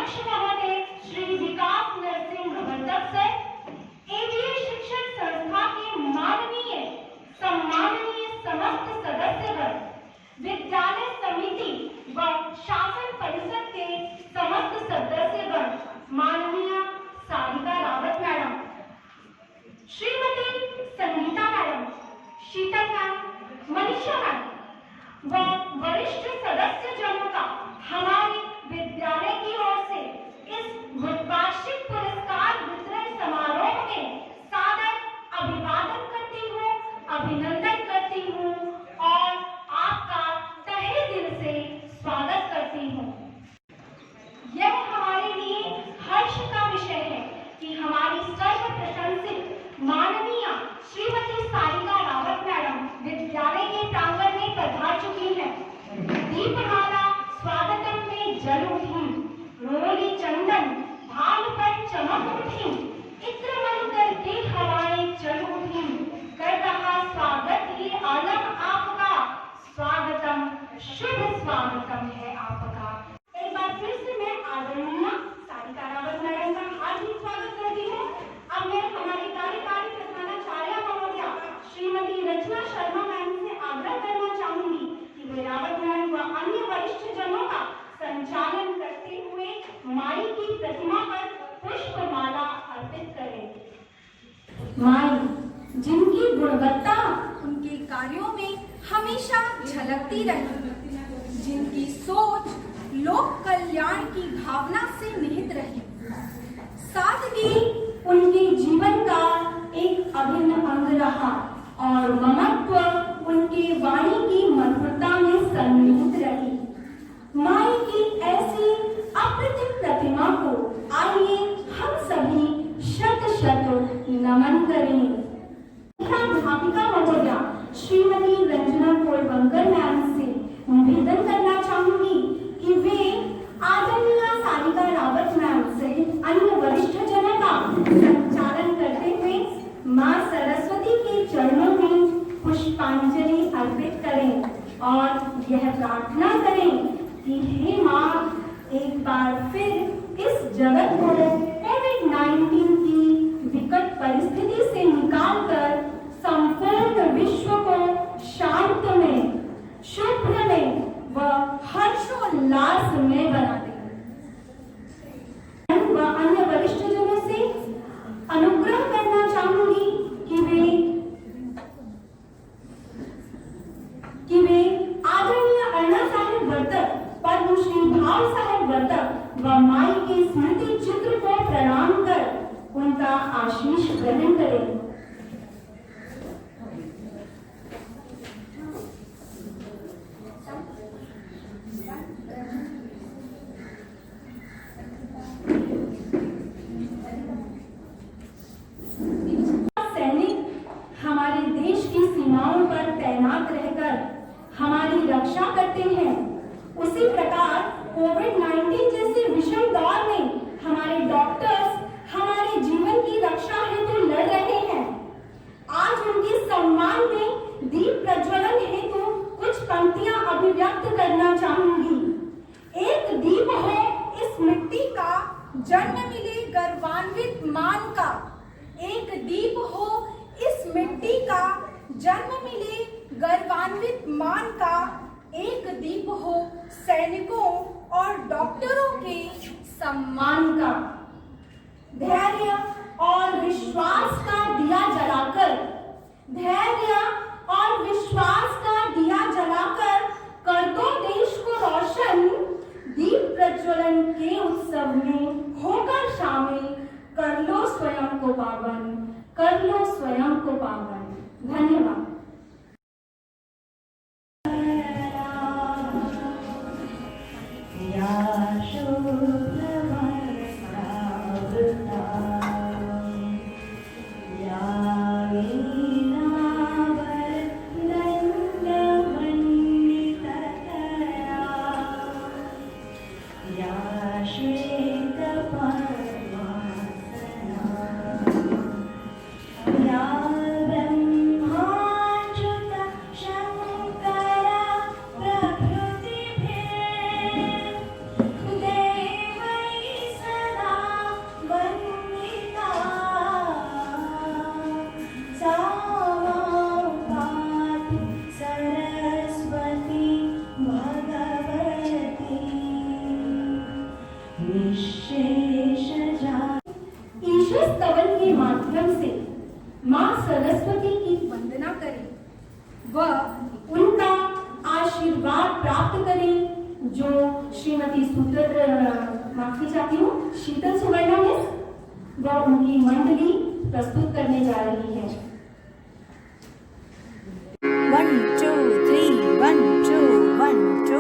अध्यक्ष महोदय श्री विकास Narasimha Vartak sir, AVA शिक्षण संस्था के माननीय सम्माननीय समस्त सदस्यगण, विद्यालय समिति व शासन परिषद के समस्त सदस्यगण, माननीय सारिका रावत मैडम, श्रीमती संगीता मैडम, शीतल मैम, मनीषा मैम व वरिष्ठ सदस्य जनों का हमारे विद्यालय की ओर से इस वार्षिक पुरस्कार वितरण समारोह में सादर अभिवादन करती हूँ, अभिनंदन करती हूँ और आपका तहे दिल से स्वागत करती हूँ। यह हमारे लिए हर्ष का विषय है कि हमारी सर्व प्रशंसित माननीय श्रीमती सारिका रावत मैडम विद्यालय के प्रांगण में पधार चुकी है। दीपमाला स्वागतम में जल उठी, रोली चंदन भाल पर चमक उठी, इत्र मन करके हवाएं चल उठी, कर रहा स्वागत ये आलम आपका, स्वागतम शुभ स्वागतम है आपका। एक बार फिर से मैं आदरणीय सारिका रावत मैडम का हार्दिक स्वागत करती हूँ। अब मैं हमारी कार्यकारी प्रधानाचार्य महोदया श्रीमती रचना शर्मा मैम से आग्रह करना चाहूंगी कि वे रावत मैडम व अन्य वरिष्ठ जनों का संचालन करते हुए माई की प्रतिमा पर पुष्पमाला अर्पित करें। माई जिनकी गुणवत्ता उनके कार्यों में हमेशा झलकती रही, जिनकी सोच लोक कल्याण की भावना से निहित रही, सादगी उनके जीवन का एक अभिन्न अंग रहा और ममत्व उनके वाणी की मधुरता में सन्निहित रही। माई की ऐसी अप्रतिम प्रतिमा को आइए हम सभी शत शत नमन करें। अध्यापिका महोदया श्रीमती रंजना कोलवंकर मैम से निवेदन करना चाहूंगी कि वे आदरणीय सारिका रावत मैम सहित अन्य वरिष्ठ जनों का संचालन करते हुए मां सरस्वती के चरणों में पुष्पांजलि अर्पित करें और यह प्रार्थना करें कि हे मां, एक बार फिर इस जगत को कोविड-19 की विकट परिस्थिति से निकालकर संपूर्ण विश्व को शांतमय, शुभ्रमय व हर्षोल्लास में बना दे। व अन्य वरिष्ठ जनों से अनुग्रह करना चाहूंगी कि वे आदरणीय अण्णा साहेब वर्तक, पद्मश्री भाव साहेब वर्तक व माई के स्मृति चित्र को प्रणाम कर उनका आशीष ग्रहण करें। हमारे देश की सीमाओं पर तैनात रहकर हमारी रक्षा करते हैं, उसी प्रकार कोविड-19 जैसे विषम दौर में हमारे डॉक्टर्स हमारे जीवन की रक्षा हेतु लड़ रहे हैं। आज उनके सम्मान में दीप प्रज्वलन हेतु कुछ पंक्तियां अभिव्यक्त करना चाहूंगी। एक दीप हो इस मिट्टी का, जन्म मिले गर्वान्वित मान का, एक दीप हो इस मिट्टी का, जन्म मिले गर्वान्वित मान का, एक दीप हो सैनिकों और डॉक्टरों के सम्मान का। धैर्य और विश्वास का दिया जलाकर, धैर्य और विश्वास का दिया जलाकर कर दो देश को रोशन, दीप प्रज्वलन के उत्सव में होकर शामिल, कर लो स्वयं को पावन, कर लो स्वयं को पावन। धन्यवाद। ब्रह्मा ईश्वर स्तवन के माध्यम से माँ सरस्वती की वंदना करें व उनका आशीर्वाद प्राप्त करें, जो श्रीमती माफी चाहती हूँ शीतल सुवर्णा मिस व उनकी मंडली प्रस्तुत करने जा रही है। 1 2 3 1 2 1 2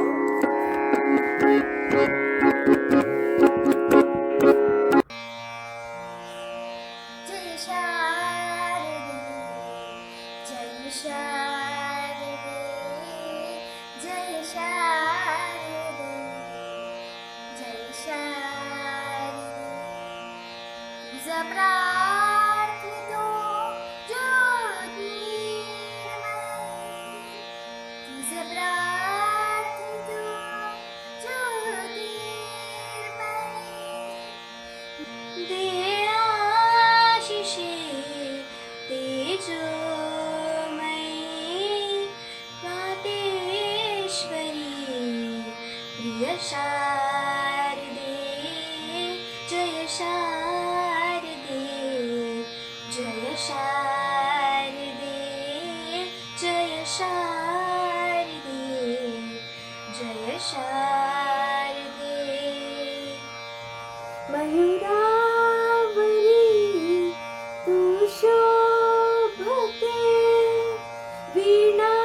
जय शारदे जय शारदे जय शारदे जय शारदे तुझा प्रार्थितो ज्योतिर्मय तुझा प्रार्थितो ज्योतिर्मय देहाशिषे तेजोमयी मातेश्वरी प्रिय शारदे जय शारदे जय शारदे जय शारदे जय शारदे मयूरावरी तू शोभते वीणा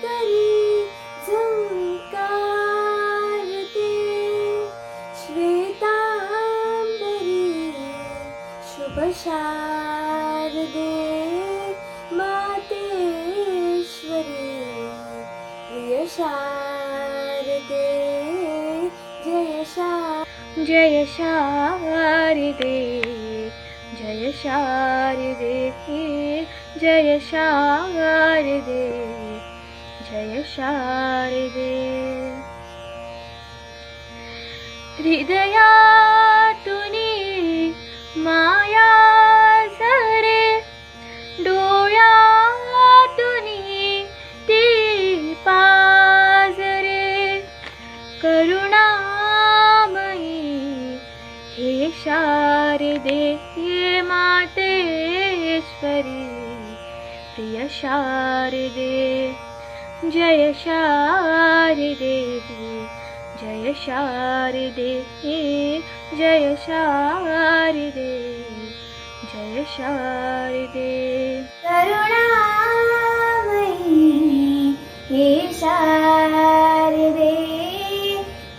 करी झंकारते श्वेतांबरी शुभ शारदे मातेश्वरी प्रिय शारदे जय शारदे जय शारदे जय शारदे जय शारदे जय शारदे हृदयातुनी माया झरे डोळ्यातुनी ती पाजरे करुणामयी हे शारदे मातेश्वरी प्रिय शारदे जय शारदे जय शारदे जय शारदे जय शारदे करुणामयी हे शारदे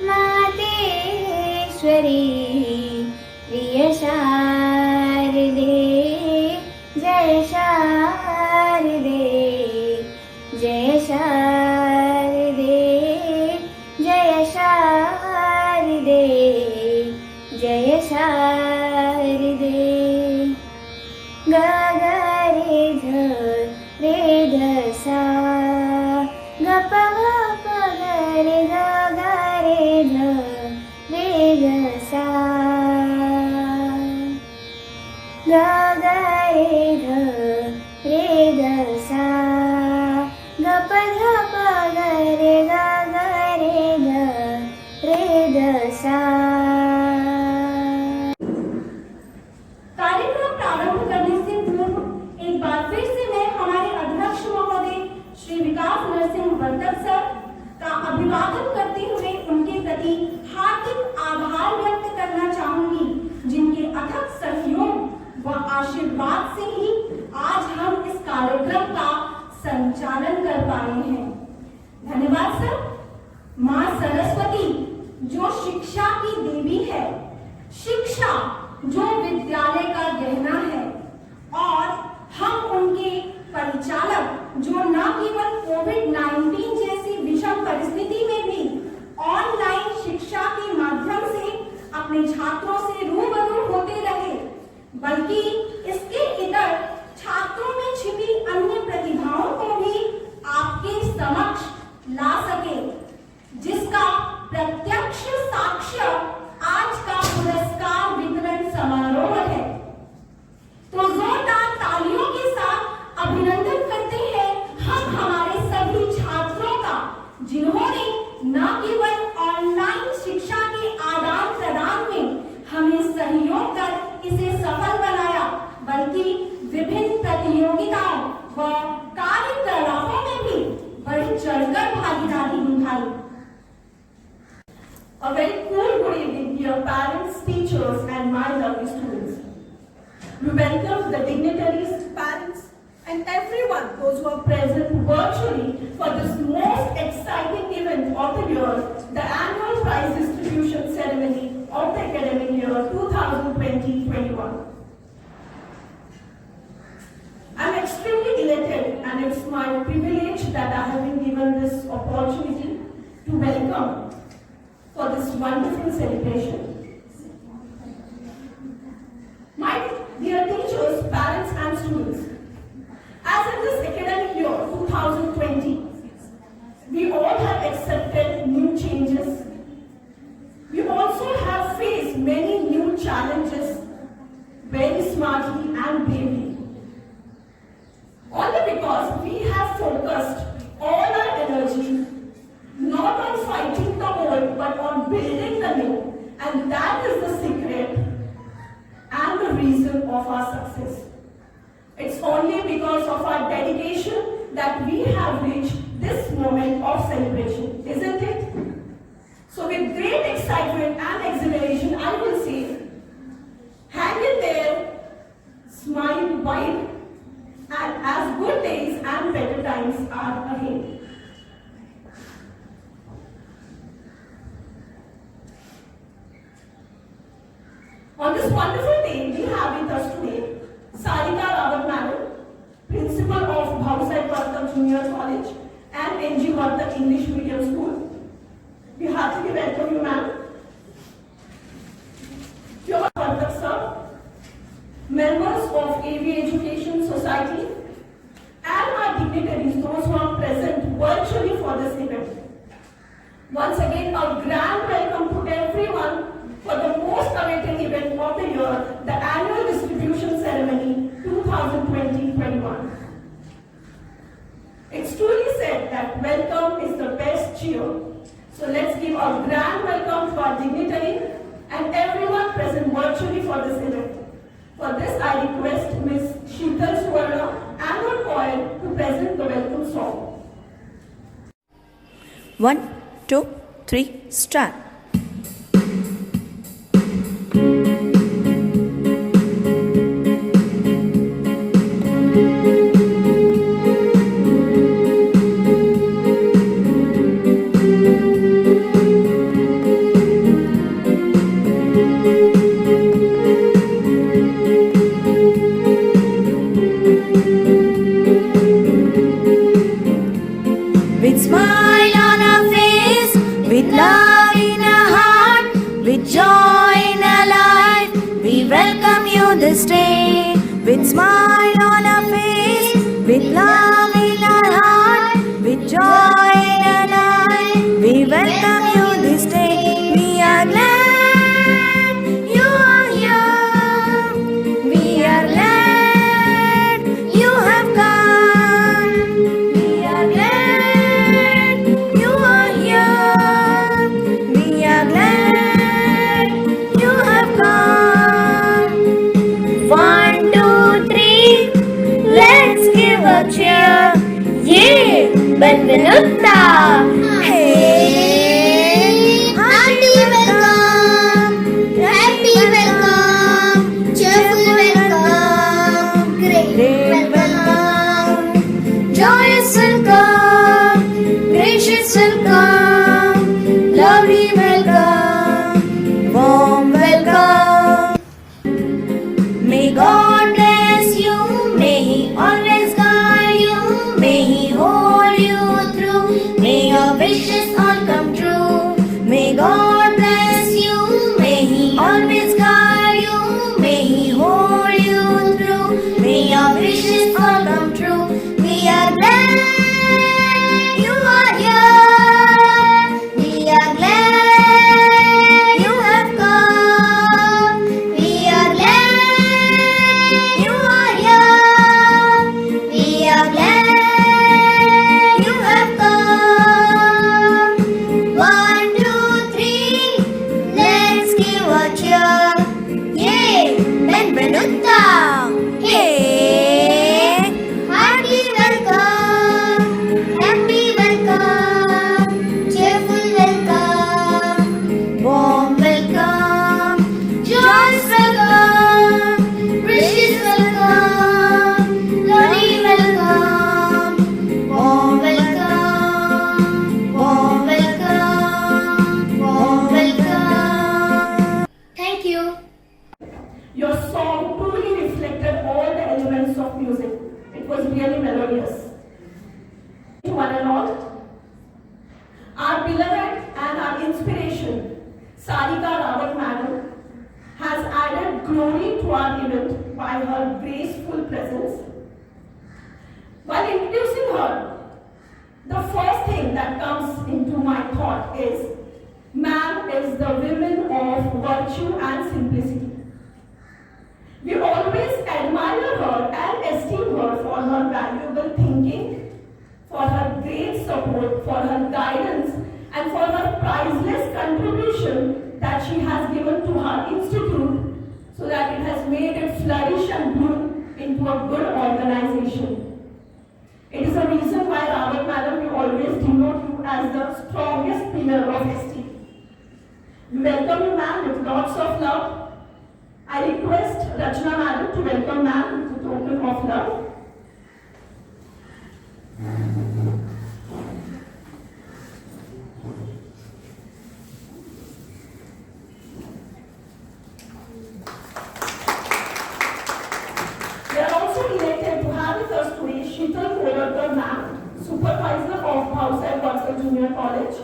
मातेश्वरी प्रिय शारदे जय शारदे जय शारदे जय शारदे जय शारदे ग ग रे ध रे ध सा ग प ग प ग रे ध ग रे ध रे ध सा ग ग रे ध रे ध सा ग प ध प ग रे ग ग रे ध रे ध सा। कार्यक्रम प्रारंभ करने से पूर्व एक बार फिर से मैं हमारे अध्यक्ष महोदय श्री विकास नरसिंह वर्तक सर का अभिवादन करते हुए उनके प्रति हार्दिक आभार व्यक्त करना चाहूंगी, जिनके अथक सहयोग व आशीर्वाद से ही आज हम इस कार्यक्रम का संचालन कर पाए हैं। धन्यवाद सर। माँ सरस्वती जो शिक्षा की देवी है, शिक्षा जो विद्यालय का गहना है, और हम उनके परिचालक जो न केवल कोविड-19 जैसी विषम परिस्थिति में भी ऑनलाइन शिक्षा के माध्यम से अपने छात्रों से रूबरू होते रहे, बल्कि इसके इतर छात्रों में छिपी अन्य प्रतिभाओं को भी आपके समक्ष ला सके, जिसका प्रत्यक्ष साक्ष्य आज का पुरस्कार वितरण समारोह है। तो जोरदार तालियों के साथ अभिनंदन करते हैं हम हमारे सभी छात्रों का, जिन्होंने न केवल ऑनलाइन शिक्षा के आदान प्रदान dear parents, teachers, and my lovely students. We welcome the dignitaries, parents, and everyone those who are present virtually for this most exciting event of the year, the annual prize distribution ceremony of the academic year 2020-21. I'm extremely elated, and it's my privilege that I have been given this opportunity to welcome for this wonderful celebration. My dear teachers, parents, and students, as in this academic year 2020, we all have accepted new changes. We also have faced many new challenges very smartly and bravely. Only because we have focused all our energy not on fighting the old but on building the new, and that is the secret and the reason of our success. It's only because of our dedication that we have reached this moment of celebration, isn't it? So with great excitement and exhilaration, I will say, hang in there, smile wide, and as good days and better times are ahead. On this wonderful day, we have with us today Sarika Rawat Madam, Principal of Bhausai Vartak Junior College and NG Vartak English Medium School. We heartily welcome you, ma'am. Pure Vartak sir, members of AV Education Society, and our dignitaries, those who are present virtually for this event. Once again, a grand welcome to everyone for the most awaited event of the year, the annual distribution ceremony 2020-21. It's truly said that welcome is the best cheer. So let's give a grand welcome to our dignitary and everyone present virtually for this event. For this, I request Ms. Sheetal Suvarna and her choir to present the welcome song. 1, 2, 3, start. With smile on our face, with love in our heart, with joy in our life, we welcome you this day. With smile on our face, with love in our heart, with joy in our life, we welcome you this day. We are glad you are here. We are glad you have come. We are glad you are here. We are glad you have come. 1, 2, 3, let's give a cheer. Yeah, Benvenuta. Hey, hearty welcome, happy welcome, cheerful welcome, great welcome, joyous welcome, gracious welcome, lovely welcome, warm welcome. May God bless you, may He always guide you, may He hold you through, may your wishes all come true. May God bless you, may He always guide you, may He hold you through, may your wishes all come true. We are glad you are here. We are glad you have come. We are glad you are here. We are glad you have come. 1, 2, 3, let's give a cheer. Yay, Benvenuta. Hey, hearty welcome, happy welcome, cheerful welcome, warm welcome. to our event by her graceful presence. While introducing her, the first thing that comes into my thought is, ma'am is the woman of virtue and simplicity. We always admire her and esteem her for her valuable thinking, for her great support, for her guidance, and for her priceless contribution that she has given to her institute so that it has made it flourish and bloom into a good organization. It is a reason why, Rawat Madam, we always denote you as the strongest pillar of ST. We welcome you, ma'am, with lots of love. I request Rachna Madam to welcome ma'am with a token of love. We are also delighted to have with us today Sheetal Kolarkar ma'am, Supervisor of Bhavsar Vatsal Junior College.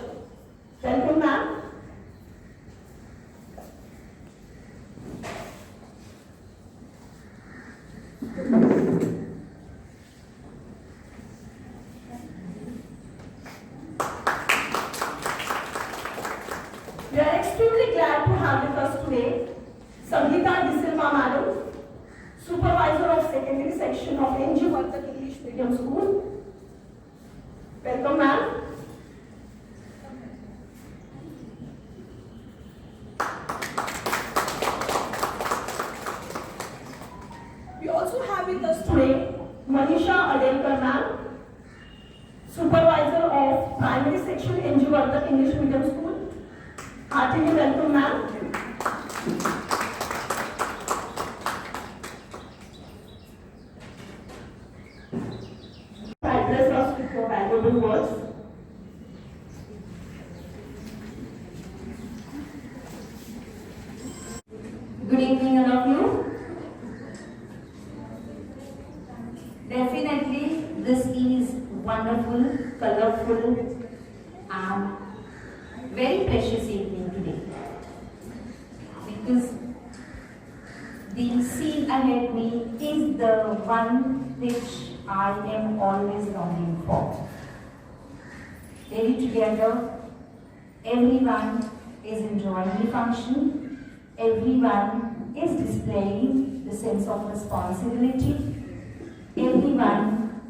Welcome ma'am. We are extremely glad to have with us today Sangeeta De Silva Madam, Supervisor of Secondary Section of NG Vartak English Medium School. Welcome ma'am. We also have with us today Manisha Adelkar ma'am, Supervisor of Primary Section NG Vartak English Medium School. Heartily welcome ma'am. Address us with your valuable words. Good evening, all of you. Definitely, this is wonderful, colorful, and very precious evening today. Because the scene ahead me is the one which I am always longing for. Very together, everyone is enjoying the function, everyone is displaying the sense of responsibility, everyone,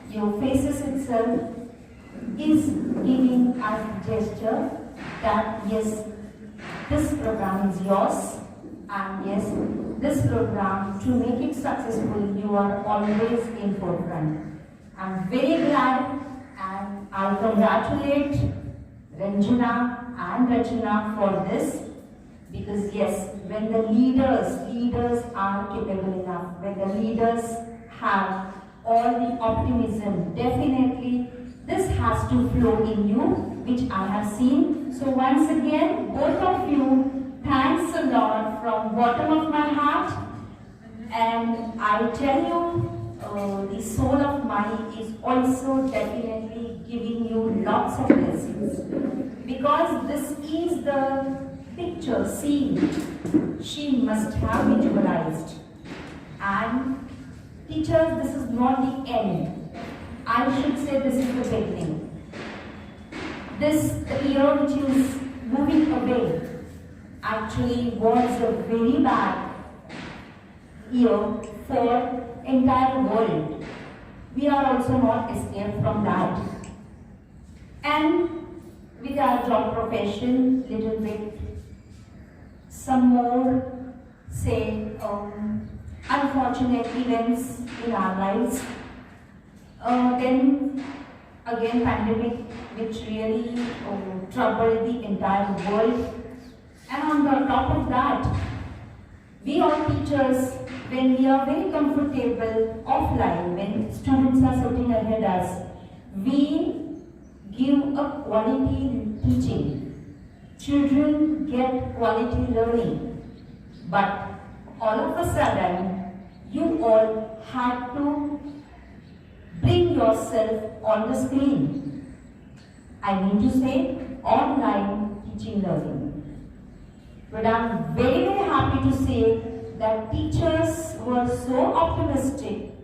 your faces itself is giving us gesture that yes, this program is yours, and yes, this program, to make it successful, you are always in forefront. I'm very glad, and I congratulate Ranjana and Rachna for this, because yes, when the leaders are capable enough, when the leaders have all the optimism, definitely this has to flow in you, which I have seen. So once again, both of you, thanks a lot from bottom of my heart. And I tell you, the soul of Mai is also definitely giving you lots of blessings. Because this is the picture, scene, she must have visualized. And teachers, this is not the end. I should say this is the beginning. This year which is moving away actually was a very bad year for entire world. We are also not escaped from that. And with our job profession, little bit, some more, say, unfortunate events in our lives. Then again pandemic, which really troubled the entire world. And on the top of that, we all teachers, when we are very comfortable offline, when students are sitting ahead us, we give a quality teaching. Children get quality learning. But all of a sudden, you all had to bring yourself on the screen. I mean to say, online teaching learning. But I'm very, very happy to say that teachers were so optimistic.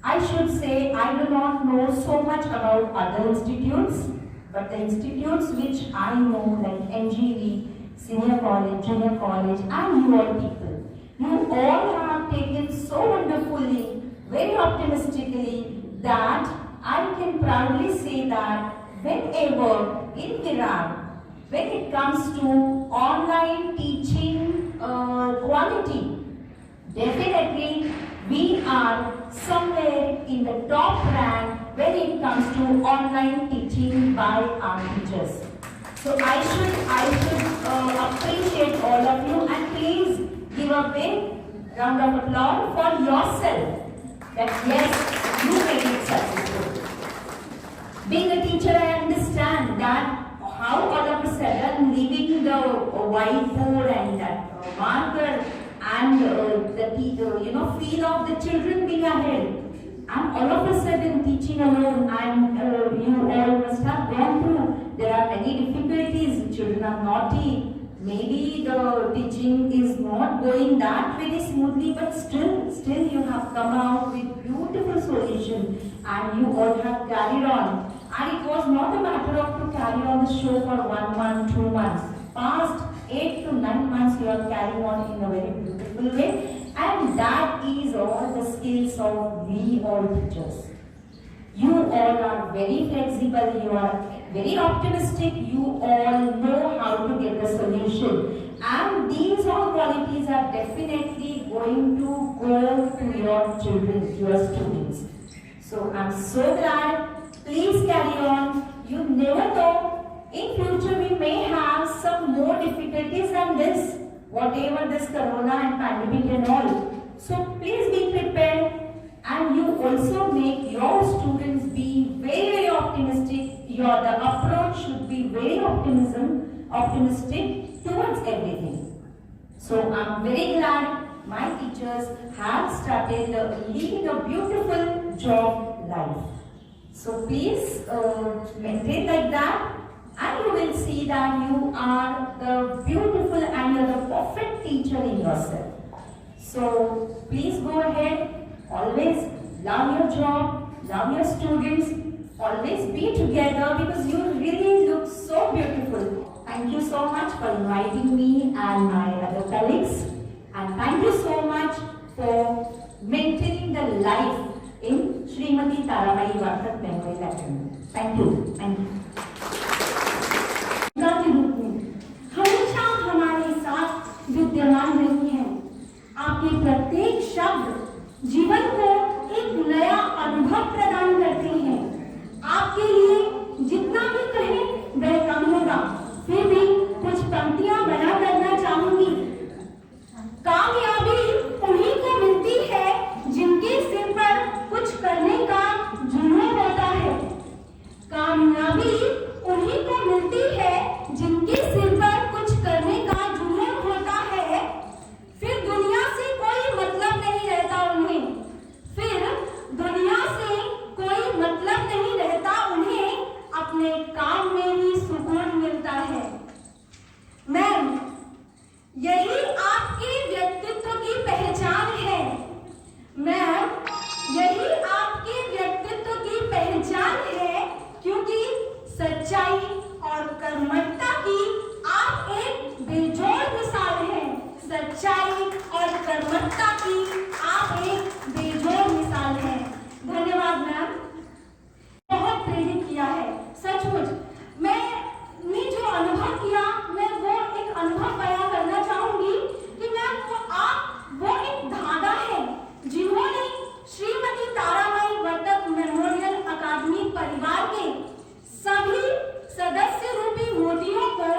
I should say I do not know so much about other institutes, but the institutes which I know, like NGV, senior college, junior college, and you all people, you all have taken so wonderfully, very optimistically, that I can proudly say that whenever in Virar, when it comes to online teaching quality, definitely we are somewhere in the top rank when it comes to online teaching by our teachers. So I should appreciate all of you, and please give a big round of applause for yourself. That yes, you made it successful. Being a teacher, I understand that how all of a sudden leaving the whiteboard and that marker and the feel of the children being ahead, and all of a sudden teaching alone, and you all must have gone through. There are many difficulties. Children are naughty. Maybe the teaching is not going that very smoothly, but still you have come out with beautiful solution, and you all have carried on. And it was not a matter of to carry on the show for 1 month, 2 months. Past 8 to 9 months, you are carrying on in a very beautiful way, and that is all the skills of we all teachers. You all are very flexible, you are very optimistic, you all know how to get the solution. And these all qualities are definitely going to go to your children, your students. So I'm so glad. Please carry on. You never know. In future we may have some more difficulties than this, whatever this corona and pandemic and all. So please be prepared. And you also make your students be very, very optimistic. The approach should be very optimistic towards everything. So I'm very glad my teachers have started leading a beautiful job life. So please maintain like that, and you will see that you are the beautiful and you're the perfect teacher in yourself. So please go ahead. Always love your job, love your students, always be together because you really look so beautiful. Thank you so much for inviting me and my other colleagues, and thank you so much for maintaining the life in Srimati Tarabai Vartak Memorial Academy. Thank you. Thank you. के रूप में हमेशा हमारे साथ विद्यमान रही हैं। आपके प्रत्येक शब्द जीवन को एक नया अनुभव प्रदान करते हैं। आपके लिए जितना भी कहें वह कम होगा। फिर भी कुछ पंक्तियां बना करना चाहूंगी। कामयाबी उन्हीं को मिलती है जिनके सिर पर कुछ करने का जुनून होता है। कामयाबी उन्हीं को मिलती है जिनके सिर पर कुछ करने का जुनून होता है। फिर दुनिया से कोई मतलब नहीं रहता उन्हें। अपने काम में ही सुकून मिलता है। मैम, यही आपके व्यक्तित्व की पहचान है। मैम, यही आपके व्यक्तित्व की पहचान है, क्योंकि सच्चाई और कर्मठता की आप एक बेजोड़ मिसाल हैं। सच्चाई और कर्मठता की आप एक बेजोड़ मिसाल हैं। धन्यवाद मैम, बहुत प्रेरित किया है। सचमुच मैंने जो अनुभव किया, मैं वो एक अनुभव बयां करना चाहूंगी कि मैम वो एक धागा है जिन्होंने श्रीमती ताराबाई वर्तक मेमोरियल अकादमी परिवार के सभी सदस्य रूपी मोतियों को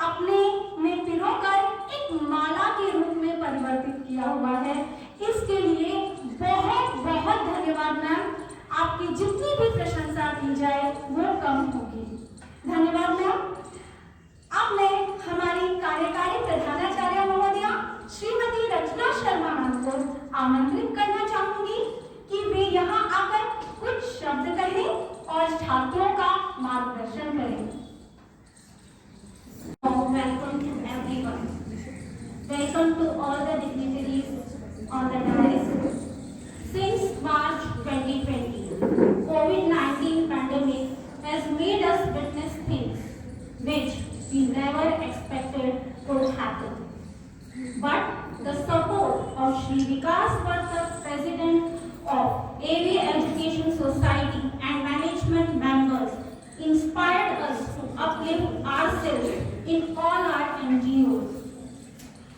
अपने में पिरोकर एक माला के रूप में परिवर्तित किया हुआ है। इसके लिए बहुत बहुत धन्यवाद मैम। आपकी जितनी भी प्रशंसा की जाए वो कम होगी। धन्यवाद मैम। अब मैं हमारी कार्यकारी प्रधानाचार्य महोदया श्रीमती रचना शर्मा मैम को आमंत्रित करना चाहूंगी कि वे यहाँ आकर कुछ शब्द कहें और छात्रों का मार्गदर्शन करें। Welcome to everyone. Welcome to all the dignitaries on the dais. Since March 2020, COVID-19 pandemic has made us witness things which we never expected would happen. But the support of Shri Vikas Vartak, President of AV Education Society and management members inspired us to uplift ourselves in all our NGOs.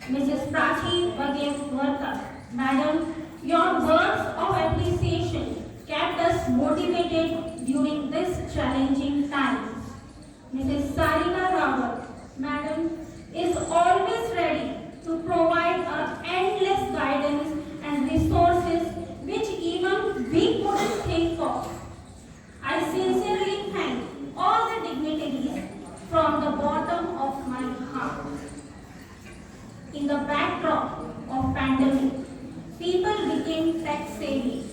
Mrs. Prachi Bagen Vartak, Madam, your words of appreciation kept us motivated during this challenging times. Mrs. Sarika Rawat, Madam, is always ready to provide us endless guidance and resources which even we couldn't think of. I sincerely thank all the dignitaries from the bottom of my heart. In the backdrop of pandemic, people became tech savvy.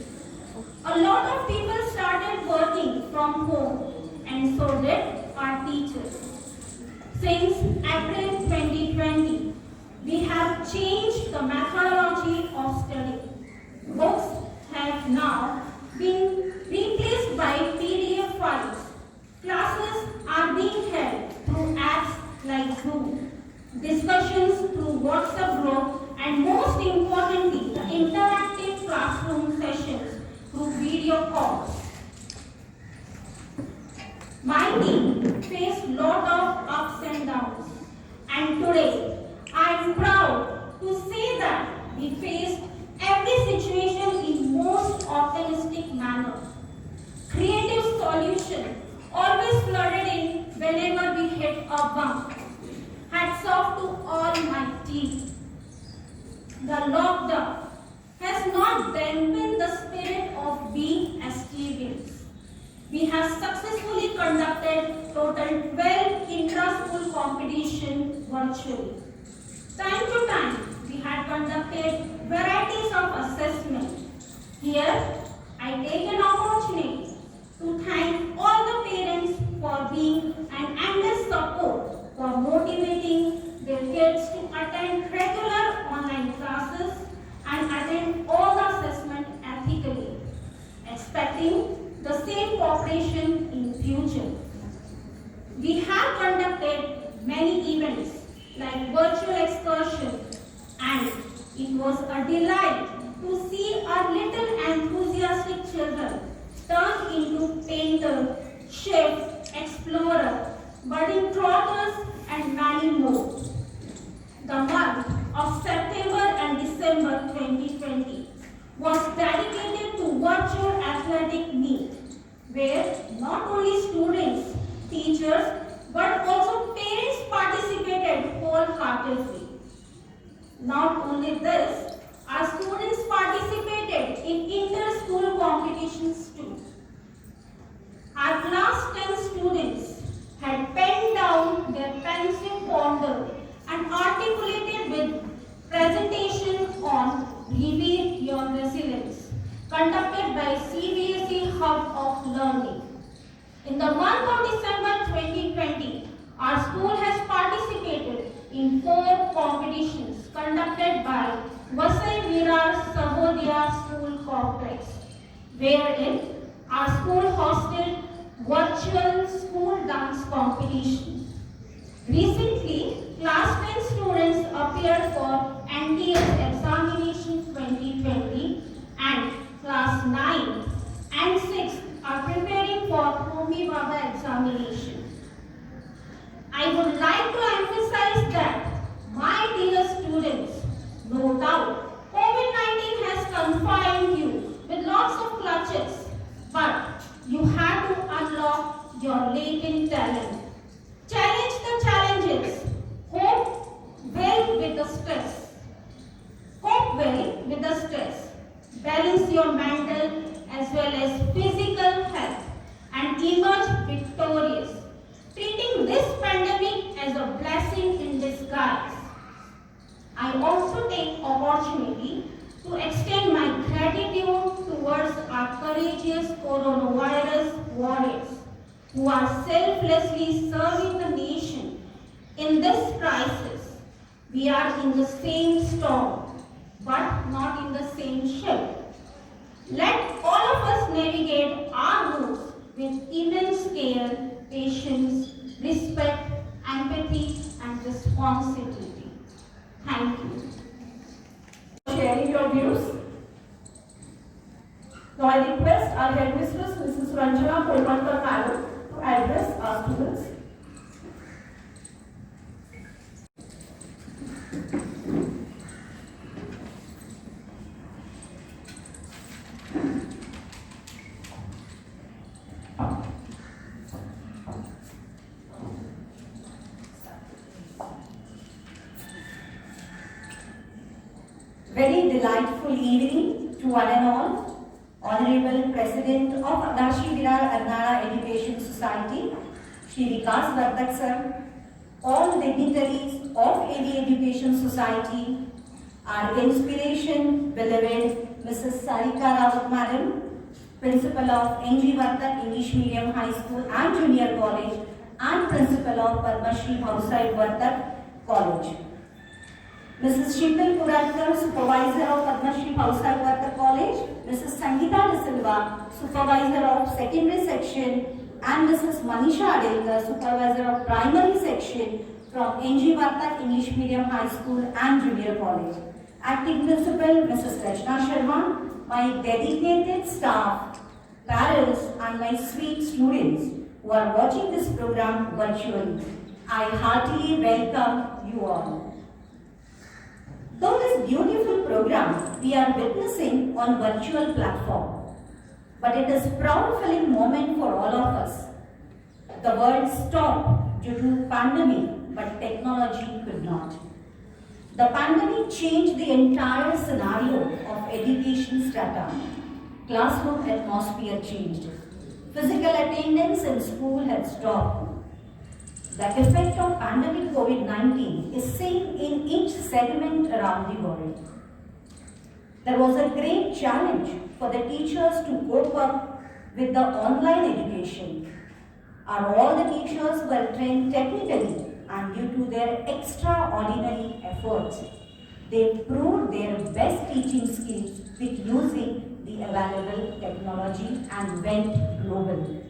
A lot of people started working from home, and so did our teachers. Since April 2020, we have changed the methodology of study. Books have now been replaced by PDF files. Classes are being held through apps like Zoom, discussions through WhatsApp group, and most importantly, the interactive classroom sessions through video calls. My team faced lot of ups and downs, and today I am proud to say that we faced every situation in most optimistic manner. Creative solution always flooded in whenever we hit a bump. Hats off to all my team. The lockdown has not dampened the spirit of being STVs. We have successfully conducted total 12 intra-school competition virtually. Time to time, we had conducted varieties of assessment. Here, I take an opportunity to thank all the parents for being an endless support for motivating their kids to attend regular online classes and attend all the assessment ethically, expecting the same cooperation in future. We have conducted many events like virtual excursion, and it was a delight to see our little enthusiastic children turn into painter, chef, explorer, budding trotters, and many more. The month of September and December 2020 was dedicated to virtual athletic meet, where not only students, teachers, but also parents participated wholeheartedly. Not only this, our students participated in inter-school competitions too. Our class 10 students had penned down their pensive wonder and articulated with presentation on Reveal Your Resilience, conducted by CBSE Hub of Learning. In the month of December 2020, our school has participated in 4 competitions conducted by Vasai Virar Sahodaya School Complex, wherein our school hosted virtual school dance competition. Recently, class 10 students appeared for NTS examination 2020, and class 9 and 6 are preparing for Homi Baba examination. I would like to emphasize that, my dear students, no doubt COVID-19 has confined you with lots of clutches, but you have to unlock your latent talent. Challenge the challenges. Cope well with the stress. Cope well with the stress. Balance your mental as well as physical health and emerge victorious, treating this pandemic as a blessing in disguise. I also take opportunity to extend my gratitude towards our courageous coronavirus warriors who are selflessly serving the nation in this crisis. We are in the same storm, but not in the same ship. Let all of us navigate our routes with immense care, patience, respect, empathy, and responsibility. Thank you. Sharing your views. Now I request our headmistress, Mrs. Ranjana Polmankar Madam, to address our students. Very delightful evening to one and all. Honorable President of Adashi Virar Arnara Education Society, Shri Vikas Vartak sir, all dignitaries of AV Education Society, our inspiration, beloved Mrs. Sarika Rawat Madam, Principal of NG Vartak English Medium High School and Junior College, and Principal of Padma Shri Bhausai Vartak College. Mrs. Sheetal Puratkar, Supervisor of Padma Shri Bhausai Vartak College, Mrs. Sangeeta De Silva, Supervisor of Secondary Section, and Mrs. Manisha Adelkar, Supervisor of Primary Section from NG Vartak English Medium High School and Junior College. Acting Principal, Mrs. Rachna Sharma, my dedicated staff, parents, and my sweet students who are watching this program virtually, I heartily welcome you all. Though this beautiful program we are witnessing on virtual platform, but it is proud-filling moment for all of us. The world stopped due to pandemic, but technology could not. The pandemic changed the entire scenario of education strata. Classroom atmosphere changed. Physical attendance in school had stopped. The effect of pandemic COVID-19 is seen in each segment around the world. There was a great challenge for the teachers to cope up with the online education. All the teachers were trained technically, and due to their extraordinary efforts, they proved their best teaching skills with using the available technology and went global.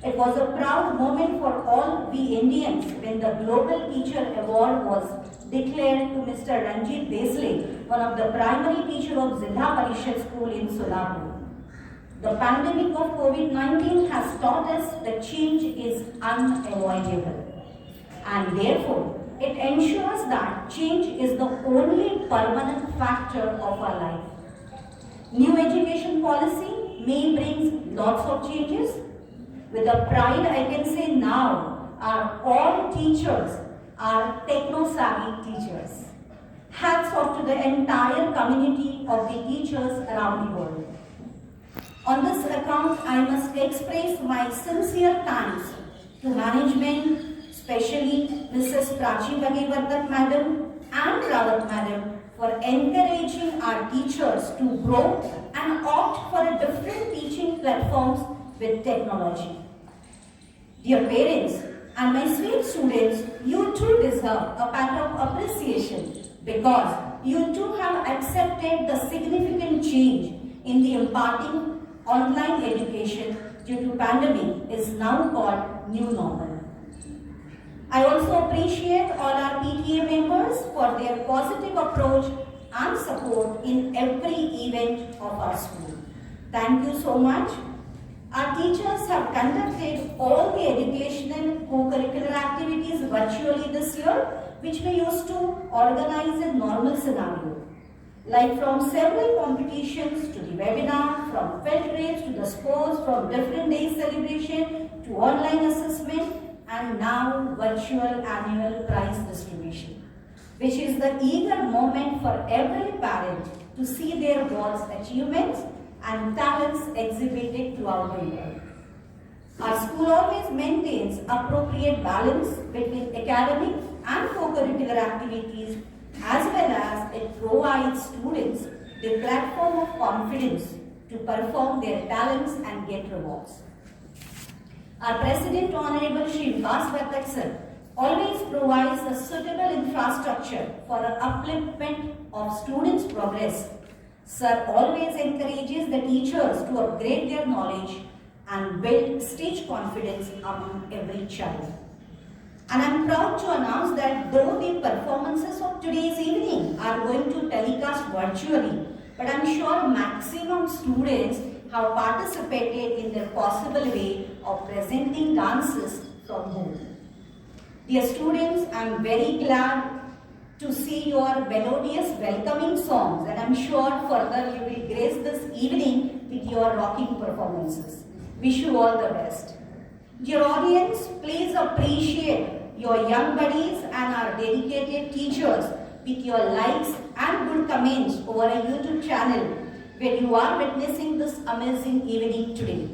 It was a proud moment for all we Indians when the Global Teacher Award was declared to Mr. Ranjit Desle, one of the primary teacher of Zilha Parishad School in Solapur. The pandemic of COVID-19 has taught us that change is unavoidable, and therefore it ensures that change is the only permanent factor of our life. New education policy may bring lots of changes. With a pride, I can say now, all teachers are techno-savvy teachers. Hats off to the entire community of the teachers around the world. On this account, I must express my sincere thanks to management, especially Mrs. Prachi Vartak Madam and Rawat Madam, for encouraging our teachers to grow and opt for different teaching platforms with technology. Dear parents and my sweet students, you too deserve a pat of appreciation because you too have accepted the significant change in the imparting online education due to pandemic is now called new normal. I also appreciate all our PTA members for their positive approach and support in every event of our school. Thank you so much. Our teachers have conducted all the educational co-curricular activities virtually this year, which we used to organize in normal scenario. Like from several competitions to the webinar, from field trips to the sports, from different days celebration to online assessment, and now virtual annual prize distribution, which is the eager moment for every parent to see their boys' achievements and talents exhibited throughout the year. Our school always maintains appropriate balance between academic and co-curricular activities, as well as it provides students the platform of confidence to perform their talents and get rewards. Our President Honorable Shri Vikas Vartak sir always provides a suitable infrastructure for an upliftment of students' progress. Sir always encourages the teachers to upgrade their knowledge and build stage confidence among every child. And I'm proud to announce that though the performances of today's evening are going to telecast virtually, but I'm sure maximum students have participated in their possible way of presenting dances from home. Dear students, I'm very glad to see your melodious welcoming songs, and I'm sure further you will grace this evening with your rocking performances. Wish you all the best. Dear audience, please appreciate your young buddies and our dedicated teachers with your likes and good comments over a YouTube channel where you are witnessing this amazing evening today.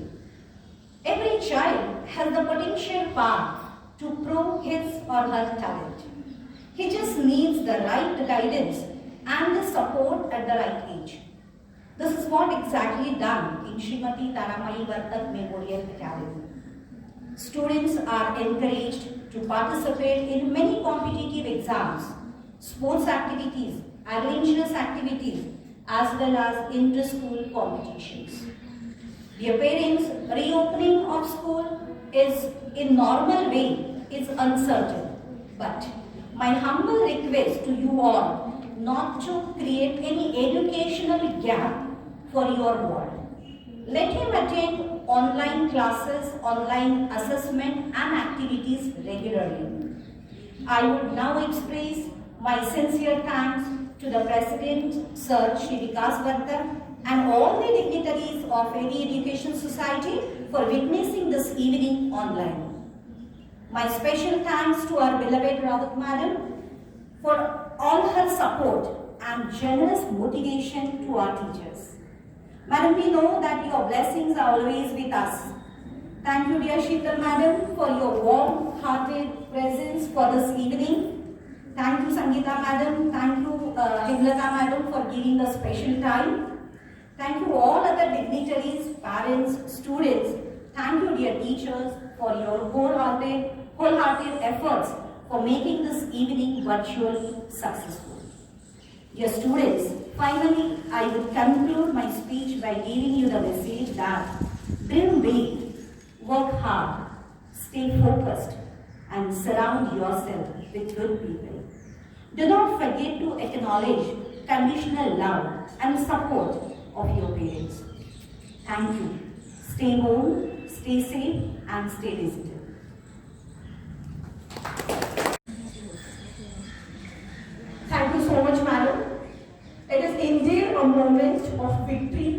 Every child has the potential power to prove his or her talent. He just needs the right guidance and the support at the right age. This is what exactly done in Srimati Taramai Vartak Memorial Academy. Students are encouraged to participate in many competitive exams, sports activities, adventurous activities, as well as inter-school competitions. Dear parents, reopening of school is in normal way is uncertain, but my humble request to you all not to create any educational gap for your boy. Let him attend online classes, online assessment and activities regularly. I would now express my sincere thanks to the President, Sir Shri Vikas Vartak, and all the dignitaries of any education society for witnessing this evening online. My special thanks to our beloved Rawat Madam for all her support and generous motivation to our teachers. Madam, we know that your blessings are always with us. Thank you, dear Sheetal Madam, for your warm-hearted presence for this evening. Thank you, Sangeeta Madam. Thank you, Himlata Madam, for giving the special time. Thank you, all other dignitaries, parents, students. Thank you, dear teachers, for your wholehearted efforts for making this evening virtually successful. Dear students, finally, I will conclude my speech by giving you the message that dream big, work hard, stay focused, and surround yourself with good people. Do not forget to acknowledge conditional love and support of your parents. Thank you. Stay home, stay safe, and stay digital. Thank you so much, madam. It is indeed a moment of victory